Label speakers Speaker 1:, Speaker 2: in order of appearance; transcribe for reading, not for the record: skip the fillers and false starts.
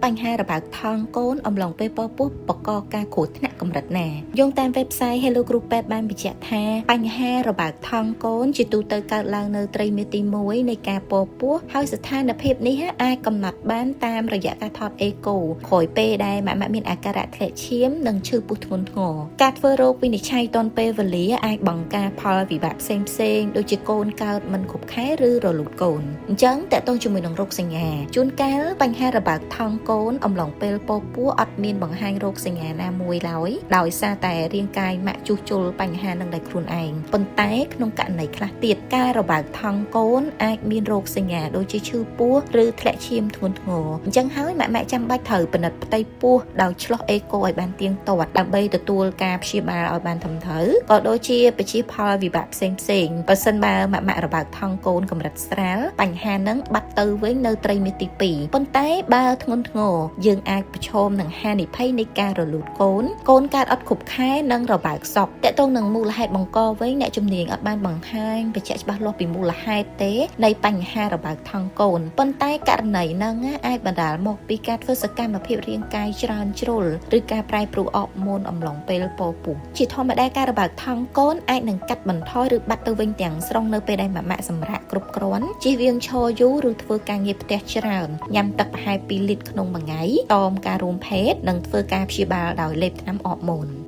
Speaker 1: បញ្ហារបើកថងកូនអំឡុងពេលពពោះបកកការគ្រោះថ្នាក់កម្រិតណាយោងតាម website Hello Group បានបញ្ជាក់ថាបញ្ហារបើកថងកូនជាទូទៅកើតឡើងនៅត្រីមាសទី1នៃការពពោះហើយស្ថានភាពនេះអាចកំណត់បានតាមរយៈការថតអេកូក្រោយពេលដែលម៉ាក់មានអាការៈធ្លាក់ឈាមនិងឈឺពោះធ្ងន់ធ្ងរការធ្វើរោគវិនិច្ឆ័យទាន់ពេលវេលាអាចបង្ការផលវិបាកផ្សេងៗដូចជាកូនកើតមិនគ្រប់ខែឬរលូតកូនអញ្ចឹងតើតើជាមួយនឹងរោគសញ្ញាជួនកាលបញ្ហារបើកថងកូនអំឡុងពេលពពោះអត់មានបង្ហាញរោគសញ្ញាណាមួយឡើយដោយសារតែរាងកាយម៉ាក់ជួសជុលបញ្ហានឹងដោយខ្លួនឯងប៉ុន្តែក្នុងករណីខ្លះទៀតការរបើកថងកូនអាចមានរោគសញ្ញាដូចជាឈឺពោះឬធ្លាក់ឈាមធ្ងន់ធ្ងរអញ្ចឹងហើយម៉ាក់ចាំបាច់ត្រូវពិនិត្យផ្ទៃពោះដោយឆ្លុះអេកូឲ្យបានទៀងទាត់ដើម្បីទទួលការព្យាបាលឲ្យបានត្រឹមត្រូវក៏ដូចជាបញ្ជាផលវិបាកផ្សេងបើសិនបើម៉ាក់របើកថងកូនកម្រិតស្រាលបញ្ហានឹងបាត់ទៅវិញនៅត្រីមាសទី2ប៉ុន្តែបើធ្ងន់ធ្ងរយើងអាចប្រឈមនឹងហានិភ័យនៃការរលូតកូនកើតអត់គ្រប់ខែនិងរបើកសក់តើតើនឹងមូលហេតុបង្កវិញអ្នកជំនាញអត់បានបង្ហាញបញ្ជាក់ច្បាស់លាស់ពីមូលហេតុទេនៃបញ្ហារបើកថងកូនប៉ុន្តែករណីហ្នឹងអាចបណ្ដាលមកពីការធ្វើសកម្មភាពរាងកាយច្រើនជ្រុលឬការប្រែប្រួលអរម៉ូនអំឡុងពេលពពោះជាធម្មតាការរបើកថងកូនអាចនឹងកាត់បន្ថយឬបាត់ទៅវិញទាំងស្រុងនៅពេលដែលម៉ាក់សម្រាកគ្រប់គ្រាន់ជៀសវាងឈរយូរឬធ្វើការងារផ្ទះច្រើនញ៉ាំទឹកប្រហែល2លីត្រក្នុងមួយថ្ងៃតមការរួមភេទនិងធ្វើការព្យាបាលដោយលេបថ្នាំអរម៉ូន